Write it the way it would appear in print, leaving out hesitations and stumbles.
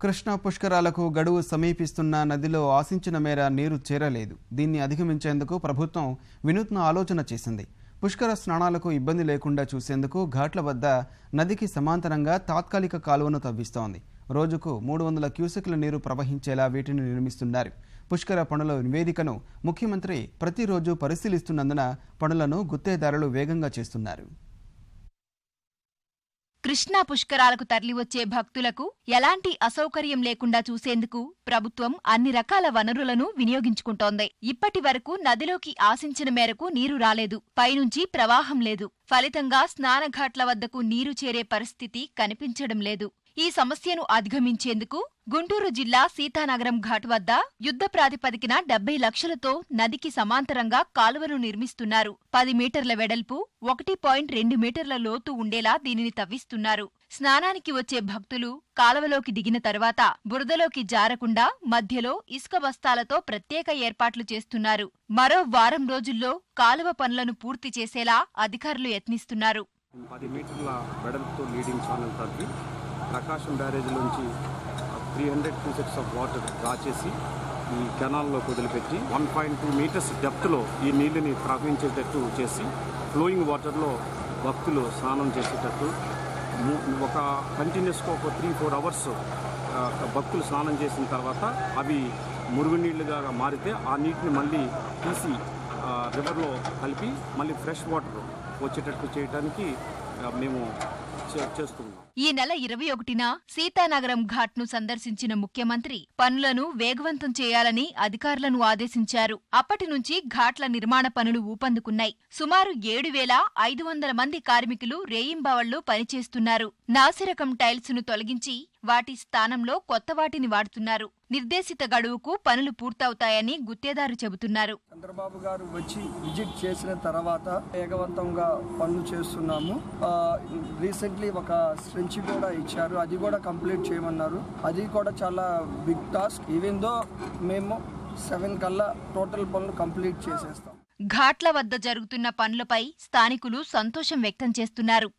కృష్ణా పుష్కరాలకు గడువు సమీపిస్తున్న నదిలో ఆశించిన మేర నీరు చేరలేదు. దీన్ని అధిగమించేందుకు ప్రభుత్వం వినూత్న ఆలోచన చేసింది. పుష్కర స్నానాలకు ఇబ్బంది లేకుండా చూసేందుకు ఘాట్ల వద్ద నదికి సమాంతరంగా తాత్కాలిక కాలువను తవ్విస్తోంది. రోజుకు 300 క్యూసెక్ల నీరు ప్రవహించేలా వీటిని నిర్మిస్తున్నారు. పుష్కర పనుల నివేదికను ముఖ్యమంత్రి ప్రతిరోజు పరిశీలిస్తున్నందున పనులను గుత్తేదారులు వేగంగా చేస్తున్నారు. కృష్ణా పుష్కరాలకు తరలివచ్చే భక్తులకు ఎలాంటి అసౌకర్యం లేకుండా చూసేందుకు ప్రభుత్వం అన్ని రకాల వనరులను వినియోగించుకుంటోంది. ఇప్పటి వరకు నదిలోకి ఆశించిన మేరకు నీరు రాలేదు. పైనుంచి ప్రవాహం లేదు. ఫలితంగా స్నానఘాట్ల వద్దకు నీరు చేరే పరిస్థితి కనిపించడం లేదు. ఈ సమస్యను అధిగమించేందుకు గుంటూరు జిల్లా సీతానగరం ఘాట్ వద్ద యుద్ధ ప్రాతిపదికన 70 లక్షలతో నదికి సమాంతరంగా కాలువను నిర్మిస్తున్నారు. 10 మీటర్ల వెడల్పు, 1.2 మీటర్ల లోతు ఉండేలా దీనిని తవ్విస్తున్నారు. స్నానానికి వచ్చే భక్తులు కాలువలోకి దిగిన తర్వాత బురదలోకి జారకుండా మధ్యలో ఇసుక బస్తాలతో ప్రత్యేక ఏర్పాట్లు చేస్తున్నారు. మరో వారం రోజుల్లో కాలువ పనులను పూర్తి చేసేలా అధికారులు యత్నిస్తున్నారు. 10 మీటర్ల వెడల్పుతో లీడింగ్ ఛానల్ తవ్వి ప్రకాశం బ్యారేజ్ నుంచి 300 క్యూసెక్స్ ఆఫ్ వాటర్ డ్రా చేసి ఈ కెనాల్లోకి వదిలిపెట్టి 1.2 మీటర్స్ డెప్త్లో ఈ నీళ్ళని ప్రవహించేటట్టు చేసి ఫ్లోయింగ్ వాటర్లో భక్తులు స్నానం చేసేటట్టు ఒక కంటిన్యూస్గా ఒక 3-4 అవర్స్ భక్తులు స్నానం చేసిన తర్వాత అవి మురుగునీళ్ళుగా మారితే ఆ నీటిని మళ్ళీ తీసి రివర్లో కలిపి మళ్ళీ ఫ్రెష్ వాటర్ వచ్చేటట్టు చేయడానికి మేము చేస్తున్నాం. ఈ నెల 21న సీతానగరం ఘాట్ను సందర్శించిన ముఖ్యమంత్రి పనులను వేగవంతం చేయాలని అధికారులను ఆదేశించారు. అప్పటి నుంచి ఘాట్ల నిర్మాణ పనులు ఊపందుకున్నాయి. సుమారు 7,500 మంది కార్మికులు రేయింబవళ్లు పనిచేస్తున్నారు. నాసిరకం టైల్స్ ను తొలగించి వాటి స్థానంలో కొత్త వాటిని వాడుతున్నారు. నిర్దేశిత గడువుకు పనులు పూర్తవుతాయని గుత్తేదారు చెబుతున్నారు. చంద్రబాబు గారు వచ్చి విజిట్ చేసిన తర్వాత వేగవంతంగా పనులు చేస్తున్నాము. రీసెంట్లీ ఒక స్ట్రెంచ్ కూడా ఇచ్చారు, అది కూడా కంప్లీట్ చేయమన్నారు. అది కూడా చాలా బిగ్ టాస్క్. ఈవెన్ దో మేము 7 కల్లా టోటల్ పనులు కంప్లీట్ చేసేస్తాం. ఘాట్ల వద్ద జరుగుతున్న పనులపై స్థానికులు సంతోషం వ్యక్తం చేస్తున్నారు.